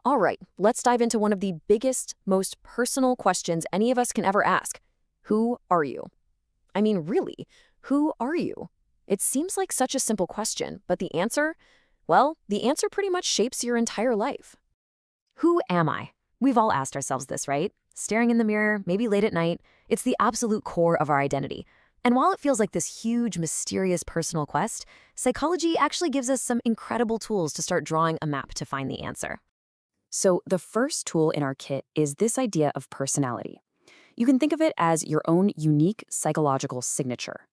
All right, let's dive into one of the biggest, most personal questions any of us can ever ask. Who are you? I mean, really, who are you? It seems like such a simple question, but the answer? Well, the answer pretty much shapes your entire life. Who am I? We've all asked ourselves this, right? Staring in the mirror, maybe late at night, it's the absolute core of our identity. And while it feels like this huge, mysterious personal quest, psychology actually gives us some incredible tools to start drawing a map to find the answer. So the first tool in our kit is this idea of personality. You can think of it as your own unique psychological signature.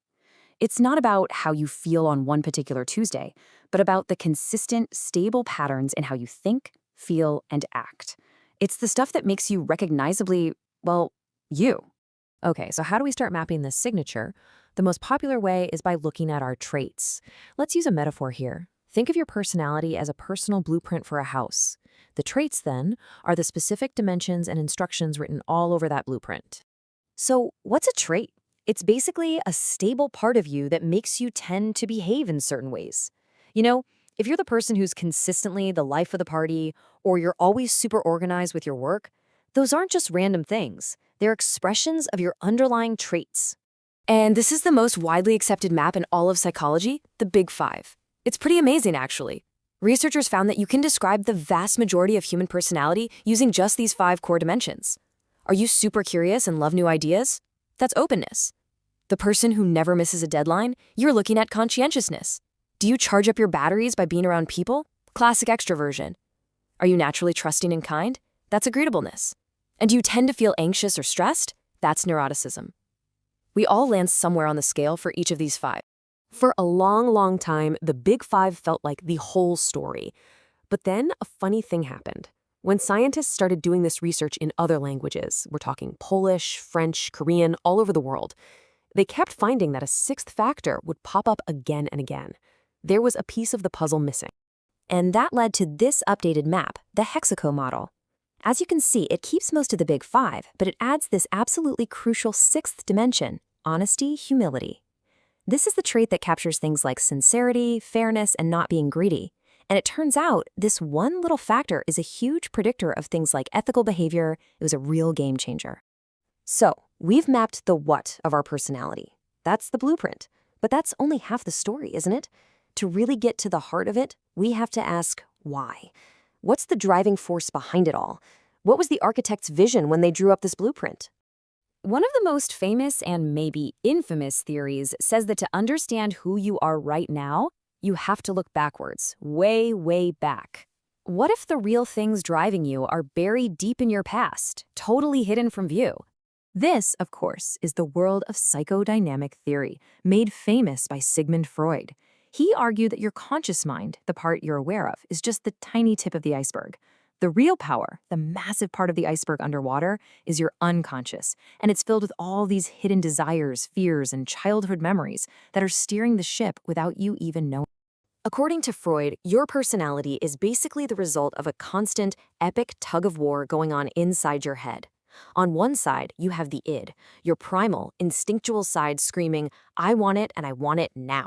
It's not about how you feel on one particular Tuesday, but about the consistent, stable patterns in how you think, feel, and act. It's the stuff that makes you recognizably, well, you. Okay, so how do we start mapping this signature? The most popular way is by looking at our traits. Let's use a metaphor here. Think of your personality as a personal blueprint for a house. The traits, then, are the specific dimensions and instructions written all over that blueprint. So, what's a trait? It's basically a stable part of you that makes you tend to behave in certain ways. You know, if you're the person who's consistently the life of the party, or you're always super organized with your work, those aren't just random things. They're expressions of your underlying traits. And this is the most widely accepted map in all of psychology, the Big Five. It's pretty amazing, actually. Researchers found that you can describe the vast majority of human personality using just these 5 core dimensions. Are you super curious and love new ideas? That's openness. The person who never misses a deadline? You're looking at conscientiousness. Do you charge up your batteries by being around people? Classic extroversion. Are you naturally trusting and kind? That's agreeableness. And do you tend to feel anxious or stressed? That's neuroticism. We all land somewhere on the scale for each of these 5. For a long, long time, the Big Five felt like the whole story. But then a funny thing happened. When scientists started doing this research in other languages, we're talking Polish, French, Korean, all over the world, they kept finding that a 6th factor would pop up again and again. There was a piece of the puzzle missing. And that led to this updated map, the HEXACO model. As you can see, it keeps most of the Big Five, but it adds this absolutely crucial 6th dimension, honesty, humility. This is the trait that captures things like sincerity, fairness, and not being greedy. And it turns out this one little factor is a huge predictor of things like ethical behavior. It was a real game changer. So, we've mapped the what of our personality. That's the blueprint. But that's only half the story, isn't it? To really get to the heart of it, we have to ask why. What's the driving force behind it all? What was the architect's vision when they drew up this blueprint? One of the most famous and maybe infamous theories says that to understand who you are right now, you have to look backwards, way, way back. What if the real things driving you are buried deep in your past, totally hidden from view? This, of course, is the world of psychodynamic theory, made famous by Sigmund Freud. He argued that your conscious mind, the part you're aware of, is just the tiny tip of the iceberg. The real power, the massive part of the iceberg underwater, is your unconscious, and it's filled with all these hidden desires, fears, and childhood memories that are steering the ship without you even knowing. According to Freud, your personality is basically the result of a constant, epic tug-of-war going on inside your head. On one side, you have the id, your primal, instinctual side screaming, "I want it and I want it now."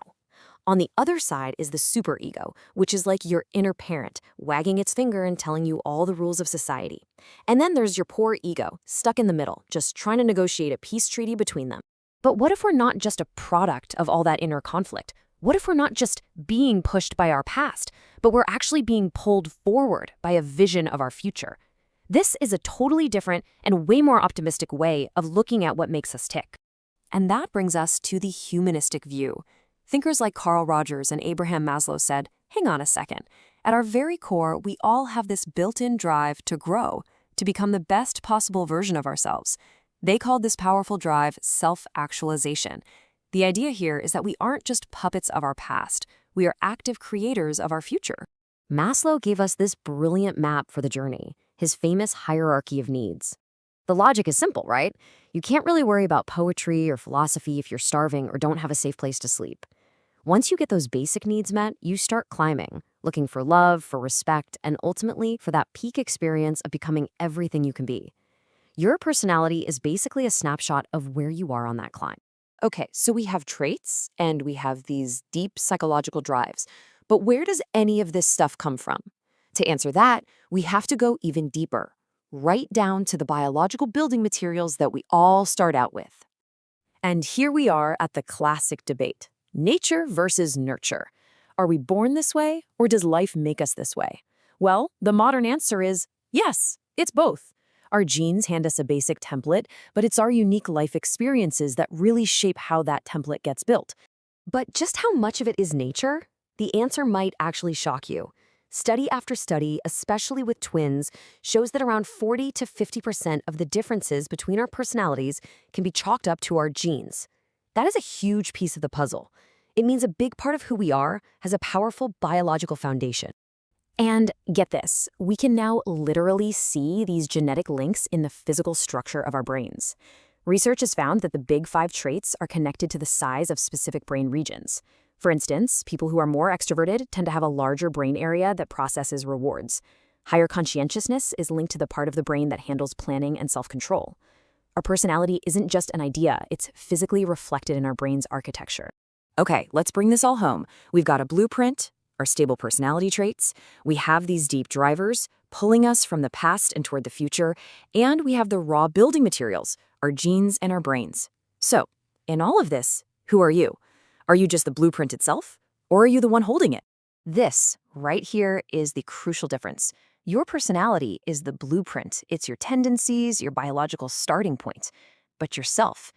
On the other side is the superego, which is like your inner parent, wagging its finger and telling you all the rules of society. And then there's your poor ego, stuck in the middle, just trying to negotiate a peace treaty between them. But what if we're not just a product of all that inner conflict? What if we're not just being pushed by our past, but we're actually being pulled forward by a vision of our future? This is a totally different and way more optimistic way of looking at what makes us tick. And that brings us to the humanistic view. Thinkers like Carl Rogers and Abraham Maslow said, hang on a second. At our very core, we all have this built-in drive to grow, to become the best possible version of ourselves. They called this powerful drive self-actualization. The idea here is that we aren't just puppets of our past. We are active creators of our future. Maslow gave us this brilliant map for the journey, his famous hierarchy of needs. The logic is simple, right? You can't really worry about poetry or philosophy if you're starving or don't have a safe place to sleep. Once you get those basic needs met, you start climbing, looking for love, for respect, and ultimately for that peak experience of becoming everything you can be. Your personality is basically a snapshot of where you are on that climb. Okay, so we have traits and we have these deep psychological drives. But where does any of this stuff come from? To answer that, we have to go even deeper, right down to the biological building materials that we all start out with. And here we are at the classic debate, nature versus nurture. Are we born this way, or does life make us this way? Well, the modern answer is yes, it's both. Our genes hand us a basic template, but it's our unique life experiences that really shape how that template gets built. But just how much of it is nature? The answer might actually shock you. Study after study, especially with twins, shows that around 40 to 50% of the differences between our personalities can be chalked up to our genes. That is a huge piece of the puzzle. It means a big part of who we are has a powerful biological foundation. And get this, we can now literally see these genetic links in the physical structure of our brains. Research has found that the big 5 traits are connected to the size of specific brain regions. For instance, people who are more extroverted tend to have a larger brain area that processes rewards. Higher conscientiousness is linked to the part of the brain that handles planning and self-control. Our personality isn't just an idea, it's physically reflected in our brain's architecture. Okay, let's bring this all home. We've got a blueprint, our stable personality traits, we have these deep drivers pulling us from the past and toward the future, and we have the raw building materials, our genes and our brains. So, in all of this, who are you? Are you just the blueprint itself, or are you the one holding it? This, right here, is the crucial difference. Your personality is the blueprint. It's your tendencies, your biological starting point. But yourself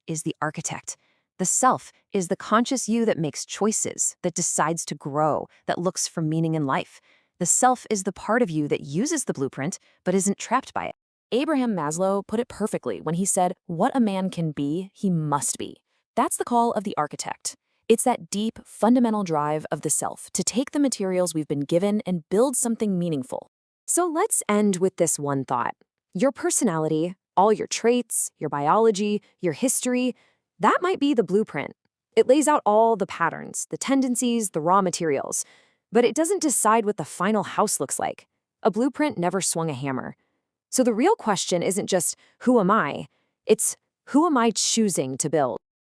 is the architect. The self is the conscious you that makes choices, that decides to grow, that looks for meaning in life. The self is the part of you that uses the blueprint, but isn't trapped by it. Abraham Maslow put it perfectly when he said, "What a man can be, he must be." That's the call of the architect. It's that deep, fundamental drive of the self to take the materials we've been given and build something meaningful. So let's end with this one thought. Your personality, all your traits, your biology, your history, that might be the blueprint. It lays out all the patterns, the tendencies, the raw materials. But it doesn't decide what the final house looks like. A blueprint never swung a hammer. So the real question isn't just, who am I? It's, who am I choosing to build?